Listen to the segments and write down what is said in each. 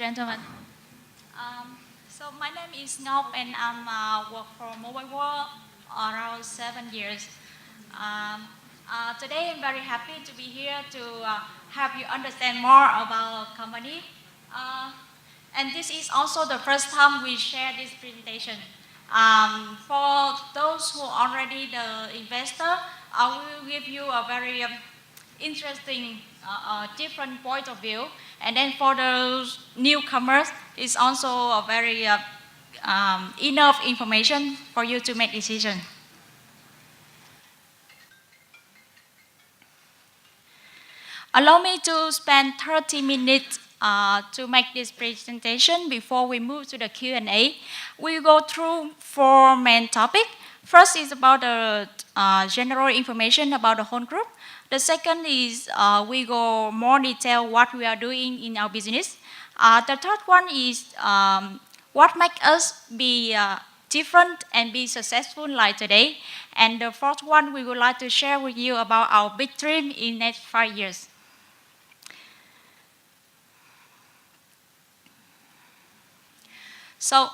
gentlemen. So my name is Ngọc and I'm work for Mobile World around 7 years. Today I'm very happy to be here to help you understand more about our company. And this is also the first time we share this presentation. For those who are already the investor, I will give you a very interesting different point of view. And then for the newcomers, it's also a very enough information for you to make decision. Allow me to spend 30 minutes to make this presentation before we move to the Q&A. We'll go through 4 main topics. First is about the general information about the whole group. The second is we go more detail what we are doing in our business. The third one is what makes us be different and be successful like today. And the fourth one, we would like to share with you about our big dream in next 5 years. So,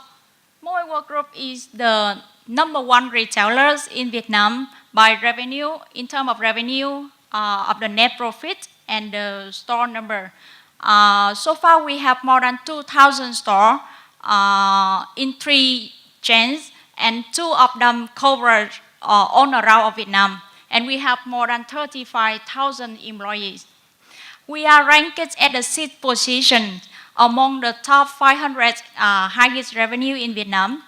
Mobile World Group is the #1 retailers in Vietnam by revenue, in terms of revenue, of the net profit and the store number. So far, we have more than 2,000 stores in 3 chains, and 2 of them cover all around of Vietnam. And we have more than 35,000 employees. We are ranked at the 6th position among the top 500 highest revenue in Vietnam.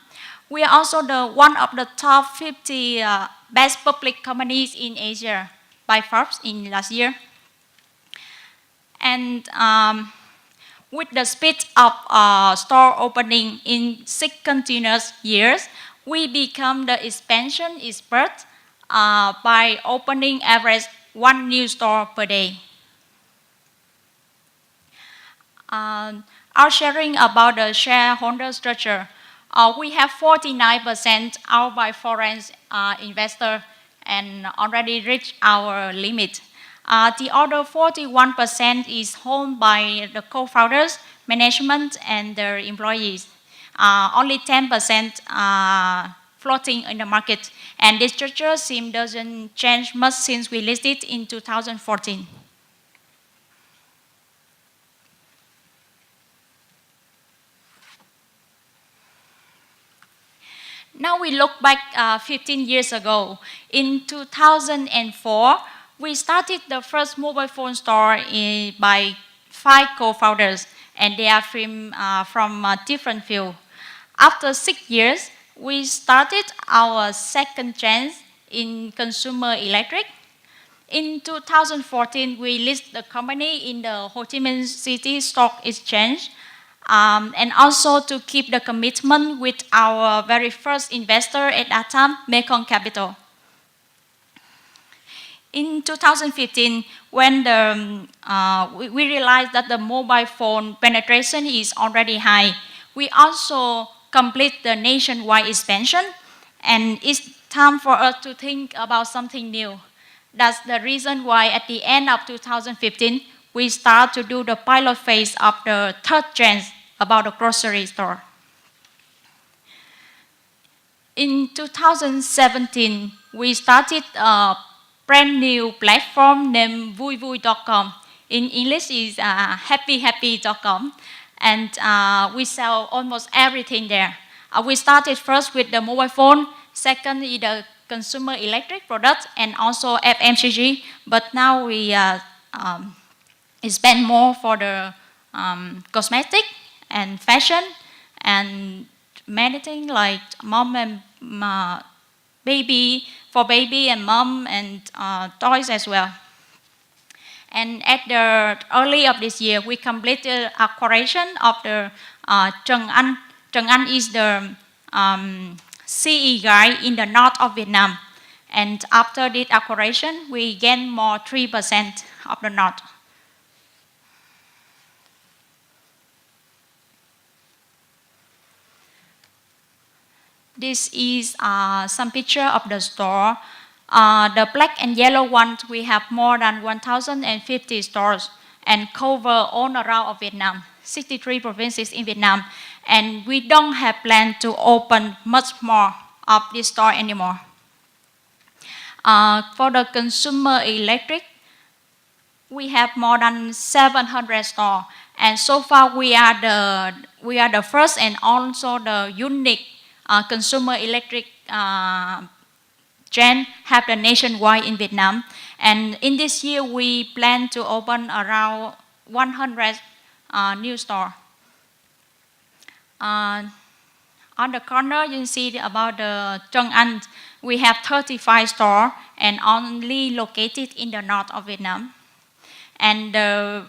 We are also one of the top 50 best public companies in Asia by Forbes in last year. And with the speed of store opening in 6 continuous years, we become the expansion expert by opening average 1 new store per day. Our sharing about the shareholder structure. We have 49% owned by foreign investors and already reached our limit. The other 41% is owned by the co-founders, management, and their employees. Only 10% floating in the market. And this structure doesn't change much since we listed in 2014. Now we look back 15 years ago. In 2004, we started the first mobile phone store by 5 co-founders, and they are from different fields. After 6 years, we started our second chance in consumer electric. In 2014, we listed the company in the Ho Chi Minh City Stock Exchange. And also to keep the commitment with our very first investor at that time, Mekong Capital. In 2015, when we realized that the mobile phone penetration is already high, we also complete the nationwide expansion, and it's time for us to think about something new. That's the reason why at the end of 2015, we start to do the pilot phase of the 3rd chance about the grocery store. In 2017, we started a brand new platform named vuivui.com. In English is happyhappy.com. And we sell almost everything there. We started first with the mobile phone, second is the consumer electric products, and also FMCG. But now we spend more for the cosmetic and fashion and many things like mom and baby, for baby and mom, and toys as well. And at the early of this year, we completed acquisition of the Trần Anh. Trần Anh is the CE guy in the north of Vietnam. And after this acquisition, we gain more 3% of the north. This is some picture of the store. The black and yellow ones, we have more than 1,050 stores and cover all around of Vietnam. 63 provinces in Vietnam, and we don't have plan to open much more of this store anymore. For the consumer electric, we have more than 700 stores, and so far we are the first and also the unique consumer electric chain have the nationwide in Vietnam. And in this year, we plan to open around 100 new stores. On the corner, you can see about the Trung An. We have 35 stores and only located in the north of Vietnam. And the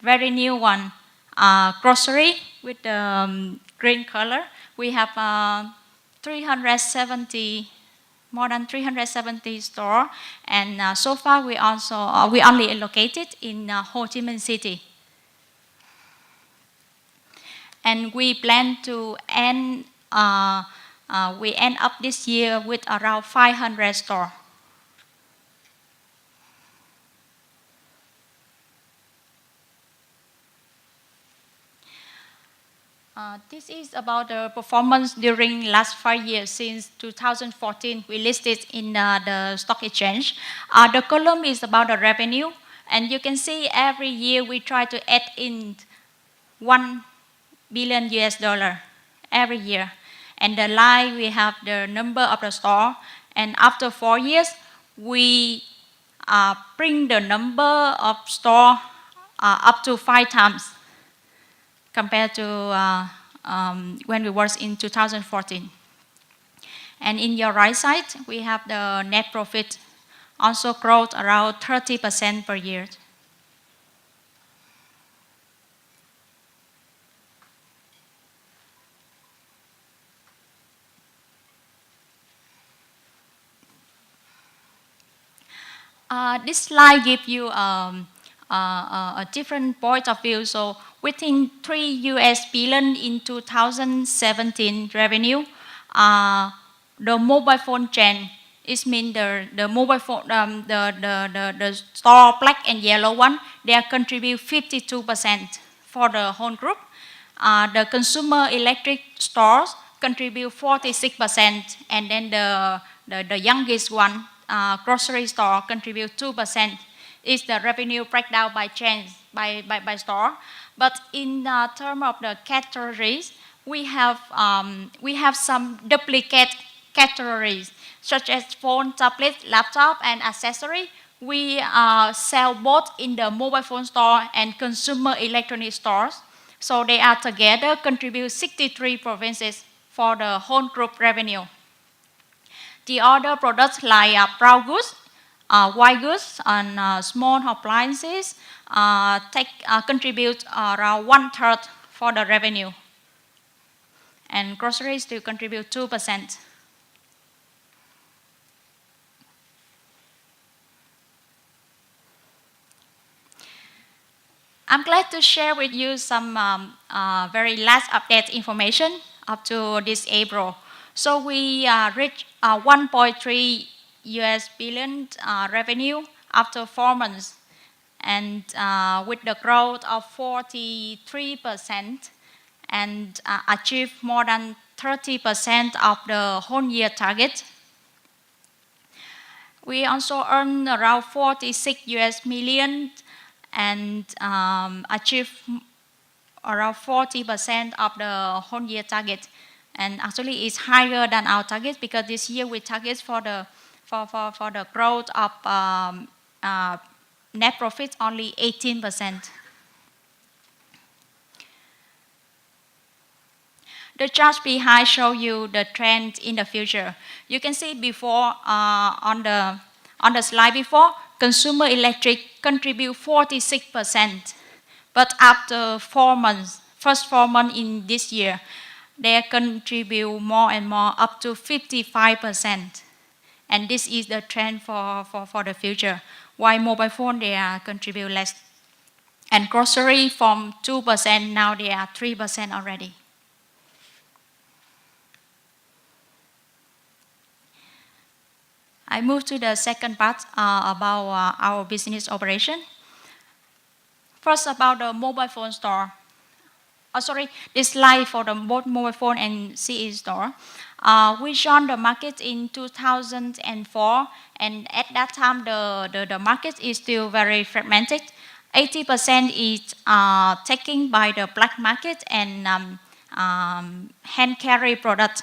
very new one, grocery with the green color, we have more than 370 stores, and so far we only located in Ho Chi Minh City. And we plan to end up this year with around 500 stores. This is about the performance during last 5 years. Since 2014, we listed in the stock exchange. The column is about the revenue, and you can see every year we try to add in $1 billion every year. And the line, we have the number of the store, and after 4 years, we bring the number of store up to 5 times compared to when we was in 2014. And in your right side, we have the net profit, also growth around 30% per year. This slide gives you a different point of view. So within $3 billion in 2017 revenue, the mobile phone chain, it means the mobile phone, the store black and yellow one, they contribute 52% for the whole group. The consumer electric stores contribute 46%, and then the youngest one, grocery store, contribute 2%. Is the revenue breakdown by chains, by store. But in terms of the categories, we have some duplicate categories, such as phone, tablet, laptop, and accessory. We sell both in the mobile phone store and consumer electronic stores. So they are together contribute 63 provinces for the whole group revenue. The other products like brown goods, white goods, and small appliances contribute around 1/3 for the revenue. And groceries do contribute 2%. I'm glad to share with you some very last update information up to this April. So we reached $1.3 billion revenue after 4 months, and with the growth of 43% and achieved more than 30% of the whole year target. We also earned around $46 million and achieved around 40% of the whole year target. And actually it's higher than our target, because this year we target for the growth of net profit only 18%. The charts behind show you the trend in the future. You can see before on the slide before, consumer electric contribute 46%, but after 4 months, first 4 months in this year, they contribute more and more, up to 55%. And this is the trend for the future. While mobile phone, they contribute less. And grocery from 2%, now they are 3% already. I move to the second part about our business operation. First, about the mobile phone store. This slide for the both mobile phone and CE store. We joined the market in 2004, and at that time, the market is still very fragmented. 80% is taken by the black market and hand carry products.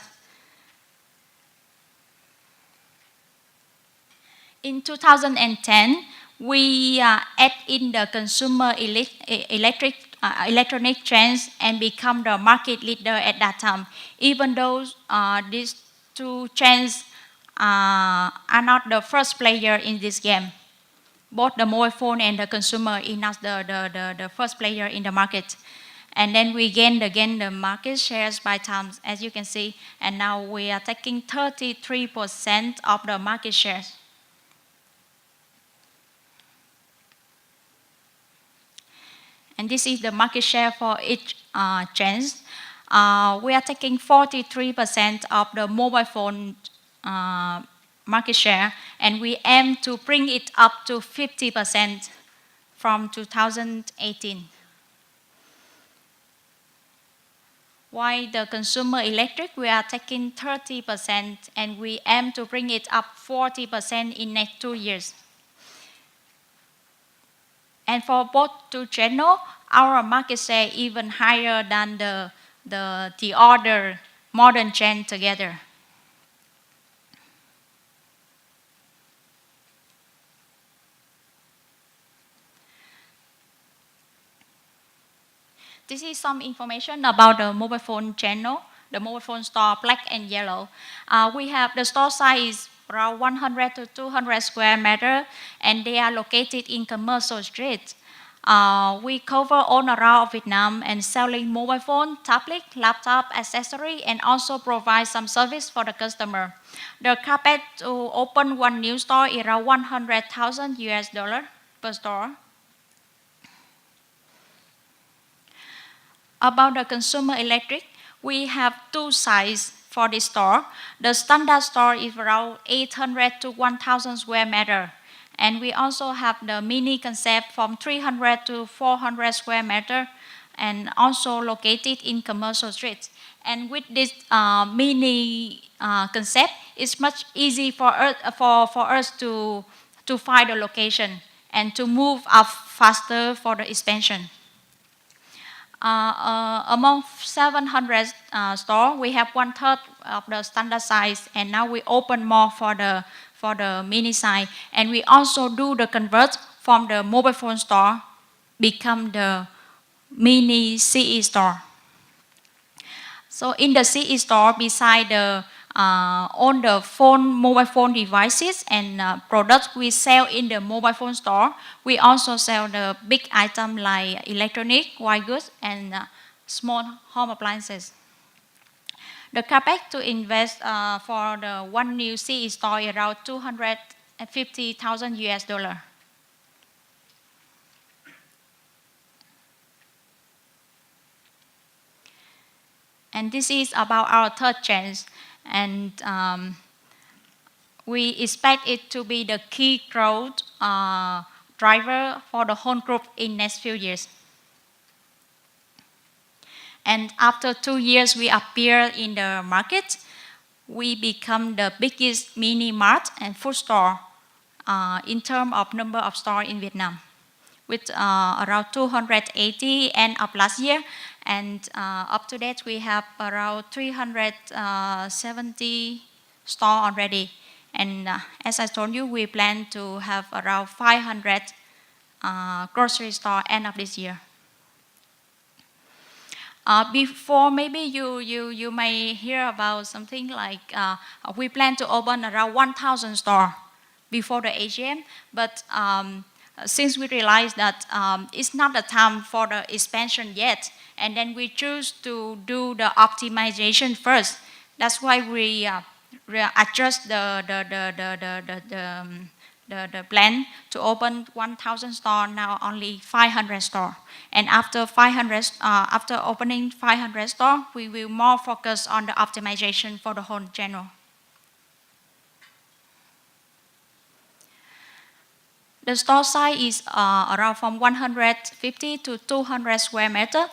In 2010, we add in the consumer electronic trends and become the market leader at that time. Even though these two trends are not the first player in this game. Both the mobile phone and the consumer is not the first player in the market. And then we gained again the market shares by times, as you can see. And now we are taking 33% of the market shares. And this is the market share for each trends. We are taking 43% of the mobile phone market share, and we aim to bring it up to 50% from 2018. While the consumer electric, we are taking 30%, and we aim to bring it up 40% in next 2 years. And for both two channels, our market share even higher than the other modern chain together. This is some information about the mobile phone channel, the mobile phone store, black and yellow. We have the store size around 100 to 200 square meter, and they are located in commercial streets. We cover all around Vietnam and selling mobile phone, tablet, laptop, accessory, and also provide some service for the customer. The CapEx to open one new store is around $100,000 per store. About the consumer electric, we have two sizes for this store. The standard store is around 800 to 1,000 square meter. And we also have the mini concept from 300 to 400 square meter and also located in commercial streets. And with this mini concept, it's much easy for us to find the location and to move up faster for the expansion. Among 700 stores, we have 1/3 of the standard size, and now we open more for the mini size. And we also do the convert from the mobile phone store, become the mini CE store. So in the CE store, beside the on the mobile phone devices and products we sell in the mobile phone store, we also sell the big items like electronic, white goods, and small home appliances. The CapEx to invest for the one new CE store is around $250,000. And this is about our third chance. And we expect it to be the key growth driver for the whole group in next few years. And after 2 years, we appear in the market. We become the biggest mini mart and food store in terms of number of stores in Vietnam, with around 280 end of last year. And up to date, we have around 370 stores already. And as I told you, we plan to have around 500 grocery stores end of this year. Before, maybe you may hear about something like we plan to open around 1,000 stores before the AGM, but since we realized that it's not the time for the expansion yet, and then we choose to do the optimization first. That's why we adjust the plan to open 1,000 stores, now only 500 stores. And after opening 500 stores, we will more focus on the optimization for the whole channel. The store size is around from 150 to 200 square meter,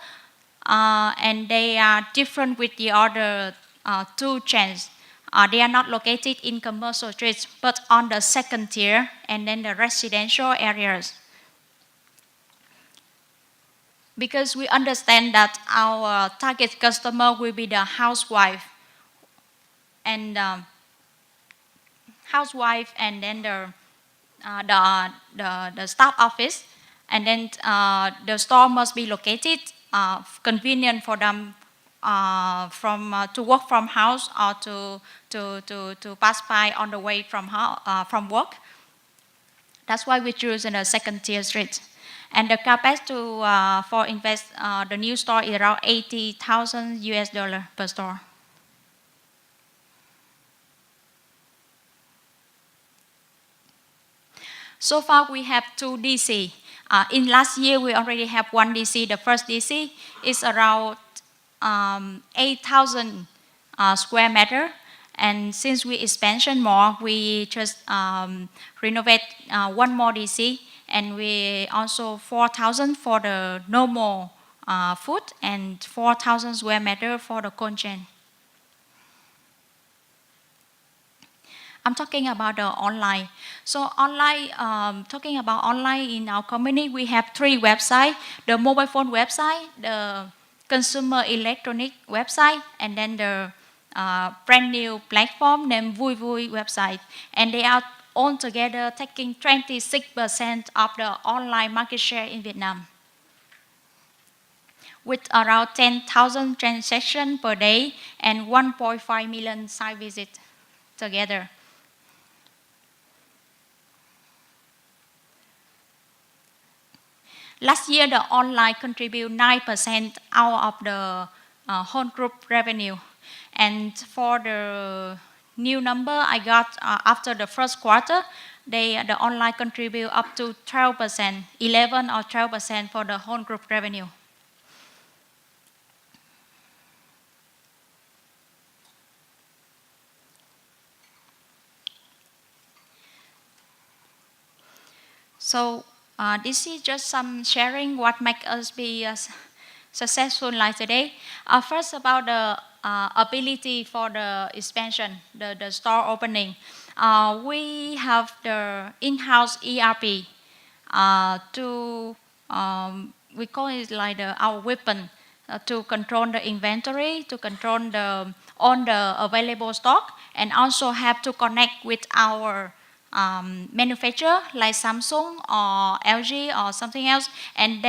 and they are different with the other two chains. They are not located in commercial streets, but on the second tier and then the residential areas. Because we understand that our target customer will be the housewife and then the staff office, and then the store must be located convenient for them to work from house or to pass by on the way from work. That's why we choose in a second tier street. And the capex for invest the new store is around $80,000 per store. So far, we have 2 DC. In last year, we already have 1 DC. The first DC is around 8,000 square meter. And since we expansion more, we just renovate 1 more DC. And we also 4,000 for the normal food and 4,000 square meter for the cold chain. I'm talking about the online. So online, talking about online in our company, we have 3 websites: the mobile phone website, the consumer electronic website, and then the brand new platform named Vui Vui website. And they are all together taking 26% of the online market share in Vietnam, with around 10,000 transactions per day and 1.5 million site visits together. Last year, the online contributed 9% out of the whole group revenue. And for the new number I got after the first quarter, the online contribute up to 12%, 11 or 12% for the whole group revenue. So this is just some sharing what makes us be successful like today. First about the ability for the expansion, the store opening. We have the in-house ERP we call it like our weapon to control the inventory, to control all the available stock, and also have to connect with our manufacturer like Samsung or LG or something else, and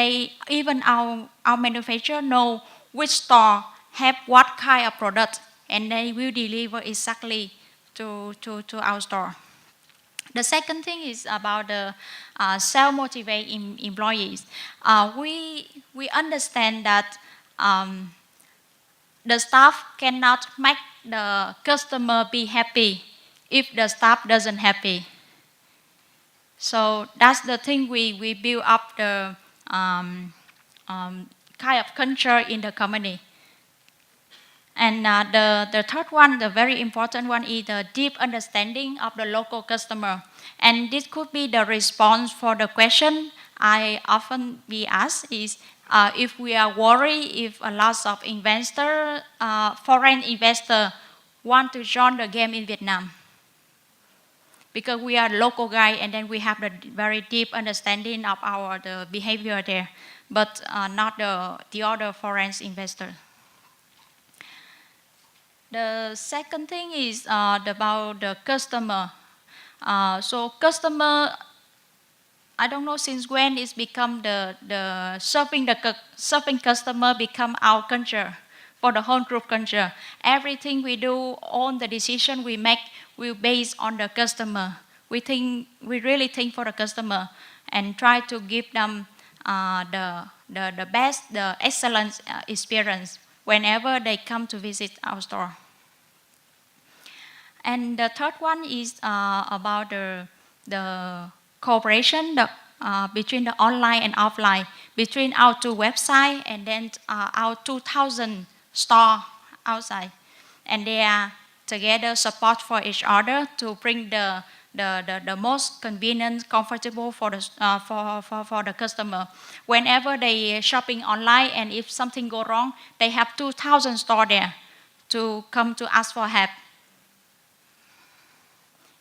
even our manufacturer know which store have what kind of product, and they will deliver exactly to our store. The second thing is about the self-motivate employees. We understand that the staff cannot make the customer be happy if the staff doesn't happy. So that's the thing we build up the kind of culture in the company. And the third one, the very important one, is the deep understanding of the local customer. And this could be the response for the question I often be asked is, if we are worried if a lot of foreign investor want to join the game in Vietnam. Because we are local guy, and then we have the very deep understanding of the behavior there, but not the other foreign investor. The second thing is about the customer. So customer, I don't know since when it's become the serving customer become our culture for the whole group culture. Everything we do, all the decision we make will base on the customer. We really think for the customer and try to give them the best, the excellent experience whenever they come to visit our store. And the third one is about the cooperation between the online and offline, between our 2 websites and then our 2,000 store outside. And they are together support for each other to bring the the most convenient, comfortable for the customer. Whenever they shopping online, and if something go wrong, they have 2,000 stores there to come to ask for help.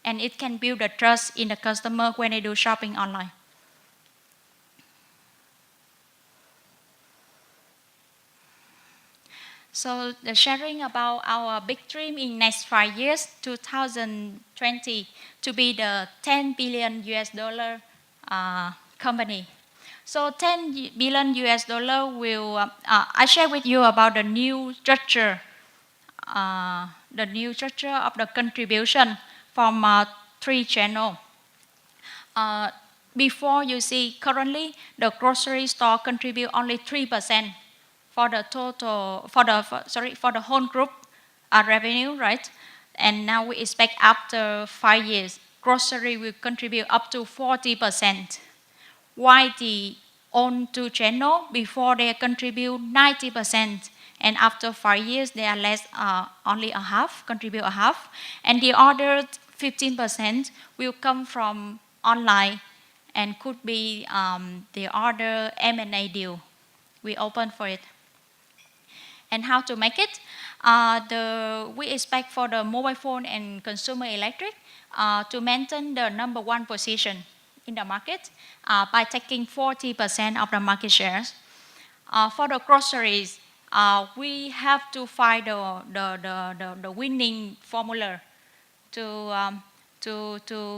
And it can build the trust in the customer when they do shopping online. So the sharing about our big dream in next 5 years, 2020, to be the 10 billion US dollar company. So 10 billion US dollar will, I share with you about the new structure of the contribution from 3 channels. Before, you see, currently the grocery store contribute only 3% for the total, for the whole group revenue, right? And now we expect after 5 years, grocery will contribute up to 40%. While the own 2 channel, before they contribute 90%, and after 5 years, they are less, only a half, contribute a half, and the other 15% will come from online, and could be the other M&A deal. We open for it. And how to make it? We expect for the mobile phone and consumer electric to maintain the number 1 position in the market by taking 40% of the market shares. For the groceries, we have to find the winning formula to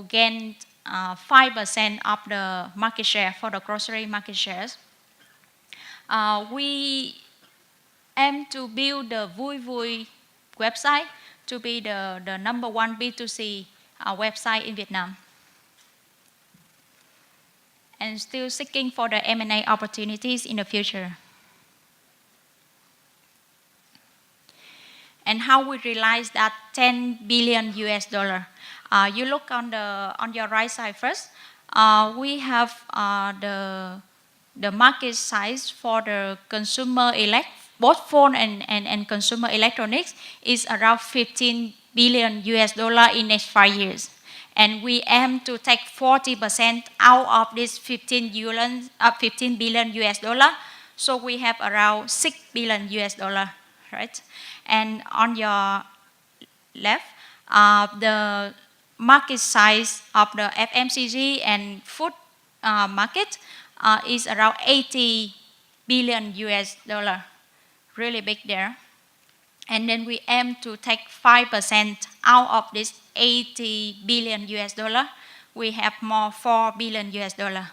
gain 5% of the market share for the grocery market shares. We aim to build the Vui Vui website to be the number 1 B2C website in Vietnam. And still seeking for the M&A opportunities in the future. And how we realize that 10 billion US dollar. You look on your right side first. We have the market size for the consumer both phone and consumer electronics is around 15 billion US dollar in next 5 years. And we aim to take 40% out of this 15 billion US dollar. So we have around 6 billion US dollar, right? And on your left, the market size of the FMCG and food market is around 80 billion US dollar. Really big there. And then we aim to take 5% out of this 80 billion US dollar. We have more 4 billion US dollar.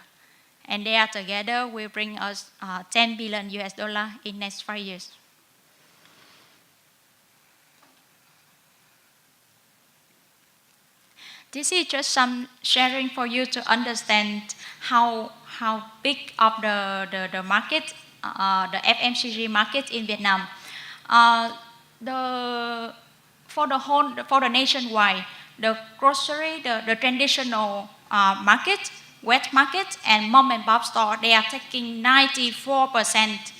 And they are together will bring us 10 billion US dollar in next 5 years. This is just some sharing for you to understand how big of the market, the FMCG market in Vietnam. For the nationwide, the grocery, the traditional market, wet market, and mom and pop store, they are taking 94%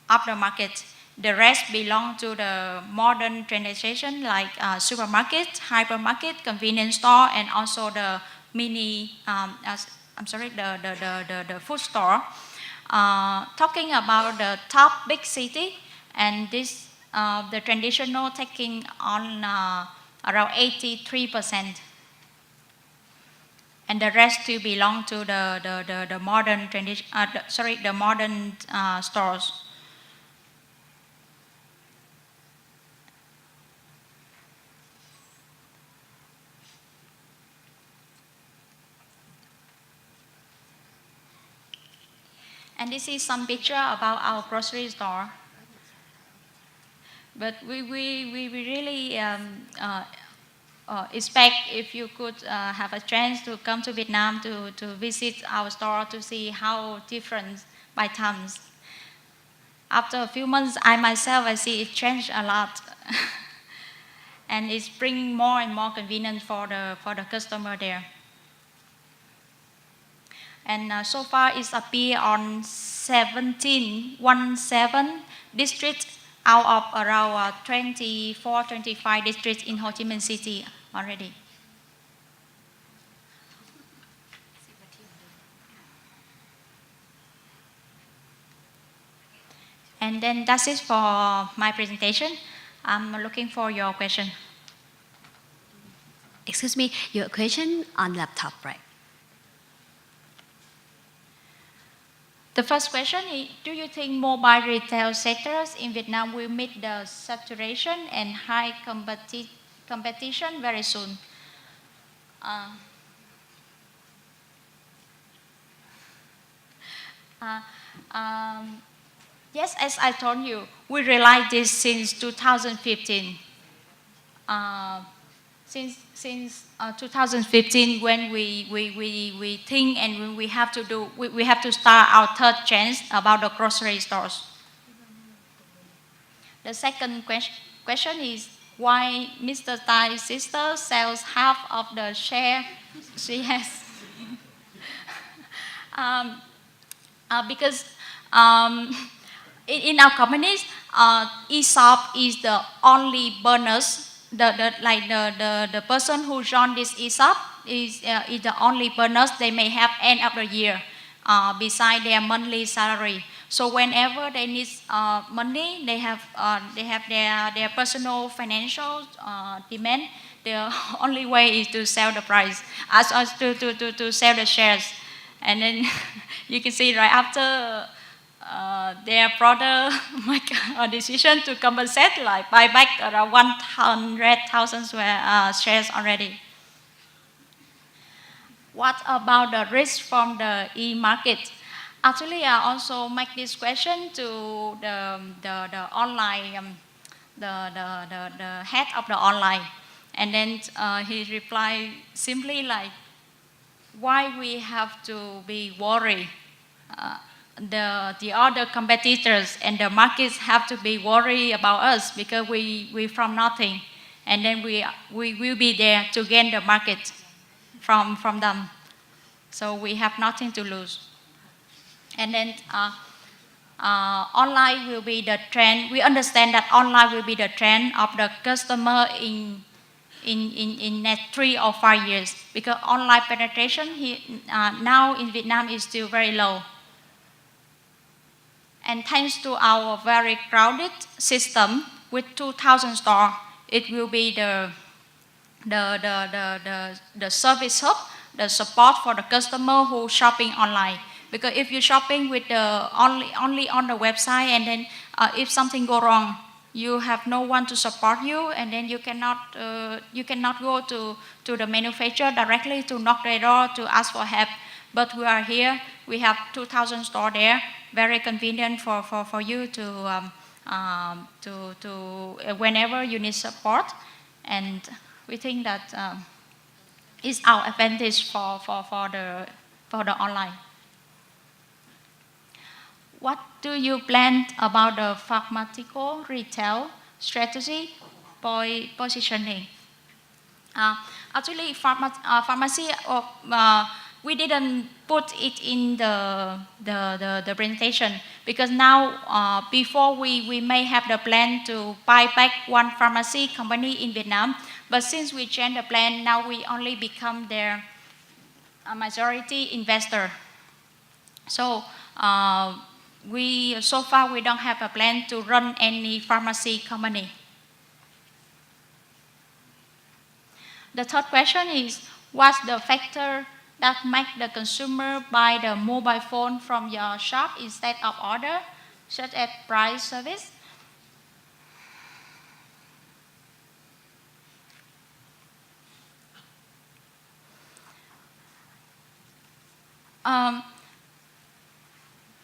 of the market. The rest belong to the modern transition like supermarket, hypermarket, convenience store, and also the the food store. Talking about the top big city, and this the traditional taking on around 83%, and the rest to belong to the modern the modern stores. And this is some picture about our grocery store. But we really expect if you could have a chance to come to Vietnam to visit our store to see how different by times. After a few months, I see it changed a lot. And it's bringing more and more convenience for the customer there. And so far it's appeared on 17 districts out of around 24, 25 districts in Ho Chi Minh City already. And then that's it for my presentation. I'm looking for your question. Excuse me, your question on laptop, right? The first question is, do you think mobile retail sectors in Vietnam will meet the saturation and high competition very soon? Yes, as I told you, we realized this since 2015. Since 2015, when we think and we have to start our third chance about the grocery stores. The second question is why Mr. Thai's sister sells half of the share she has. Because in our companies, ESOP is the only bonus. The person who joined this ESOP is the only bonus they may have end of the year, beside their monthly salary. So whenever they need money, they have their personal financial demand. The only way is to sell the price, to sell the shares, and then you can see right after. Their brother make a decision to compensate, like buy back around 100,000 shares already. What about the risk from the e-market? Actually, I also make this question to the online, the head of the online, and then he replied simply like, why we have to be worried? The other competitors and the markets have to be worried about us because we from nothing, and then we will be there to gain the market from them. So we have nothing to lose. And then online will be the trend. We understand that online will be the trend of the customer in next 3 or 5 years, because online penetration now in Vietnam is still very low. And thanks to our very crowded system with 2,000 stores, it will be the service hub, the support for the customer who shopping online. Because if you're shopping with only on the website, and then if something go wrong, you have no one to support you, and then you cannot go to the manufacturer directly to knock their door to ask for help. But we are here. We have 2,000 stores there. Very convenient for you to whenever you need support, and we think that is our advantage for the online. What do you plan about the pharmaceutical retail strategy positioning? Actually, pharmacy. We didn't put it in the presentation because now, before we may have the plan to buy back one pharmacy company in Vietnam, but since we changed the plan, now we only become their majority investor. So so far we don't have a plan to run any pharmacy company. The third question is, what's the factor that make the consumer buy the mobile phone from your shop instead of order, such as price, service?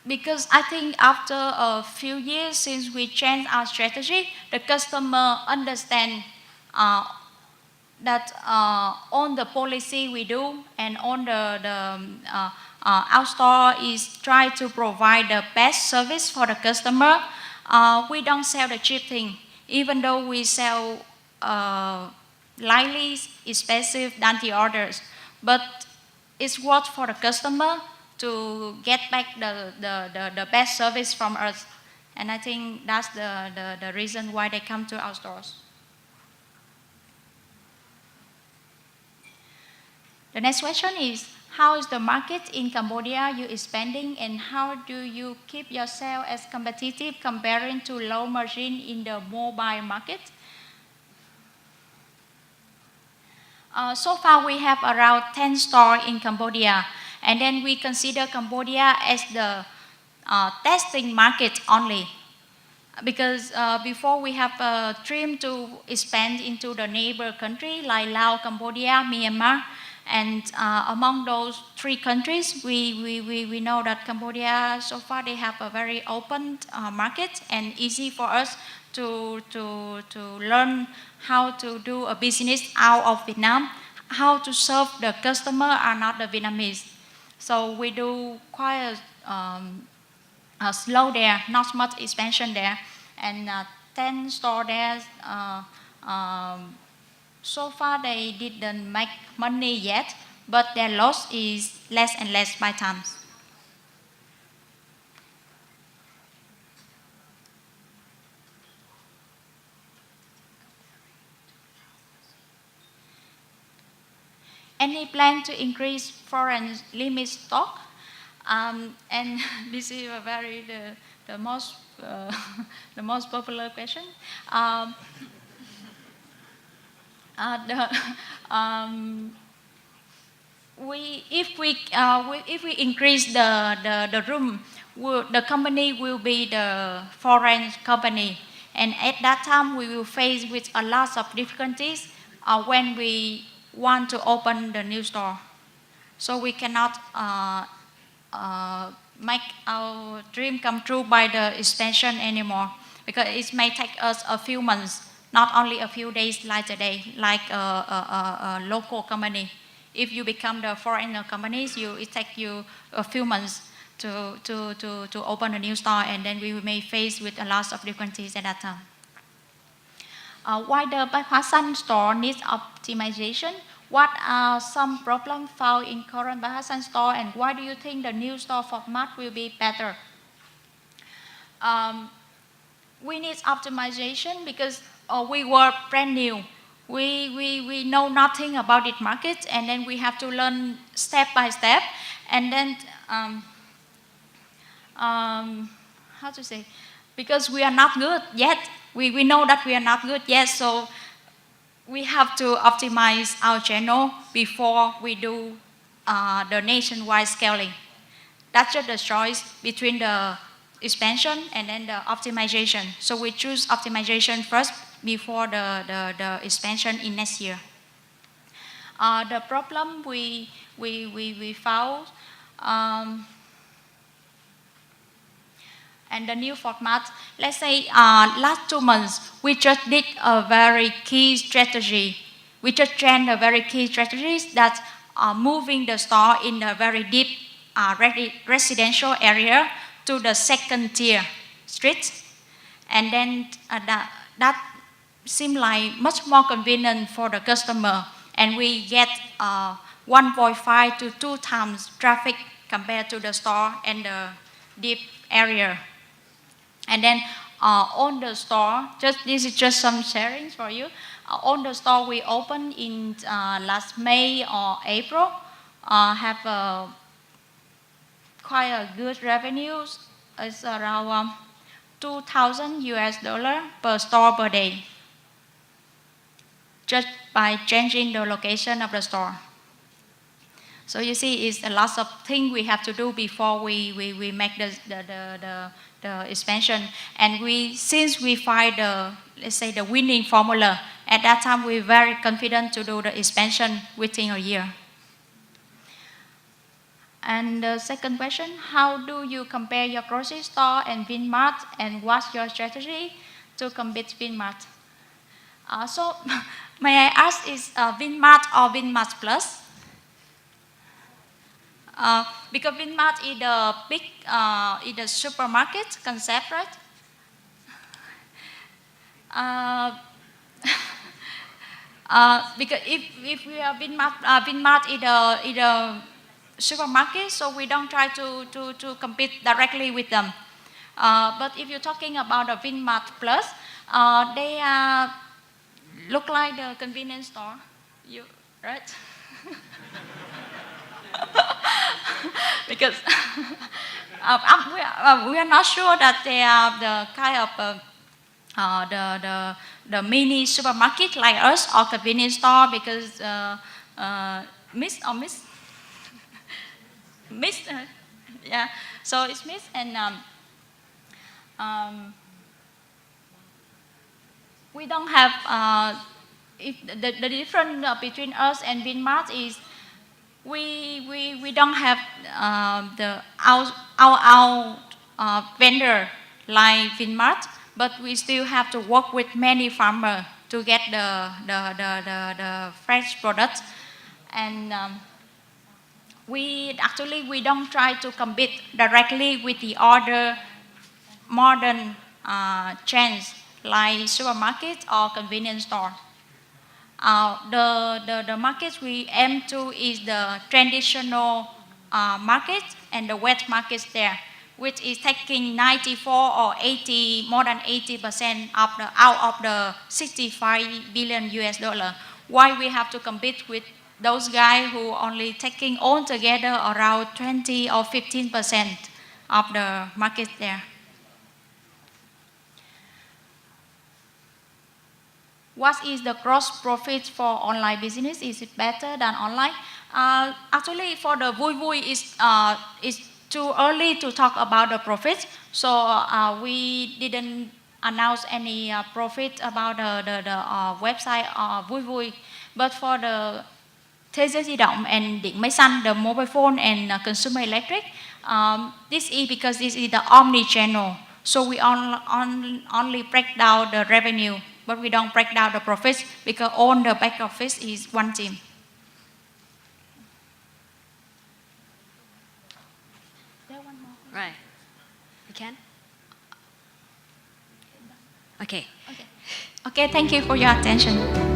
Because I think after a few years since we changed our strategy, the customer understand that on the policy we do and on our store is try to provide the best service for the customer. We don't sell the cheap thing, even though we sell slightly expensive than the others. But it's worth for the customer to get back the best service from us. And I think that's the reason why they come to our stores. The next question is, how is the market in Cambodia you expanding, and how do you keep yourself as competitive comparing to low margin in the mobile market? So far we have around 10 stores in Cambodia, and then we consider Cambodia as the testing market only. Because before we have a dream to expand into the neighbor country like Laos, Cambodia, Myanmar, and among those 3 countries, we know that Cambodia so far they have a very open market and easy for us to learn how to do a business out of Vietnam, how to serve the customer are not the Vietnamese. So we do quite slow there, not much expansion there, and 10 stores there. So far they didn't make money yet, but their loss is less and less by times. Any plan to increase foreign limit stock? And this is a very the most the most popular question. If we increase the room, the company will be the foreign company, and at that time we will face with a lot of difficulties when we want to open the new store. So we cannot make our dream come true by the expansion anymore, because it may take us a few months, not only a few days like today, like a local company. If you become the foreigner companies, it takes you a few months to open a new store, and then we may face with a lot of difficulties at that time. Why the Bách Hóa Xanh store needs optimization? What are some problems found in current Bách Hóa Xanh store, and why do you think the new store format will be better? We need optimization because we were brand new. We know nothing about this market, and then we have to learn step by step, and then how to say, because we are not good yet. We know that we are not good yet, so we have to optimize our channel before we do the nationwide scaling. That's just the choice between the expansion and then the optimization. So we choose optimization first before the expansion in next year. The problem we found, and the new format, let's say last 2 months, we just did a very key strategy. We just trained a very key strategies that are moving the store in a very deep residential area to the second tier streets. And then that seemed like much more convenient for the customer. And we get 1.5 to 2 times traffic compared to the store and the deep area. And then on the store, this is just some sharings for you. On the store we opened in last May or April, have quite a good revenues. It's around $2,000 per store per day, just by changing the location of the store. So you see, it's a lot of things we have to do before we make the expansion. And since we find let's say the winning formula, at that time we're very confident to do the expansion within a year. And the second question, how do you compare your grocery store and VNMart, and what's your strategy to compete VNMart? So may I ask, is VNMart or VNMart Plus? Because VNMart is the big, is the supermarket concept, right? Because if we are VNMart is a supermarket, so we don't try to compete directly with them. But if you're talking about the VNMart Plus, they look like the convenience store, right? because we are not sure that they are the kind of the mini supermarket like us or convenience store, because miss, yeah, so it's mixed. And we don't have if the difference between us and Vinmart is we don't have the our vendor like Vinmart, but we still have to work with many farmers to get the fresh products. And we don't try to compete directly with the other modern chains like supermarkets or convenience store. The markets we aim to is the traditional markets and the wet markets there, which is taking 94 or 80, more than 80% of out of the 65 billion US dollar. Why we have to compete with those guys who only taking altogether around 20 or 15% of the market there. What is the gross profit for online business? Is it better than online? Actually, for the Vui Vui, it's too early to talk about the profit. So we didn't announce any profit about the website Vui Vui. But for the Thegiodidong and Điện Máy Xanh, the mobile phone and consumer electric, this is because this is the omni-channel. So we only break down the revenue, but we don't break down the profits because all the back office is one team. Right. You can? Okay. Okay, thank you for your attention.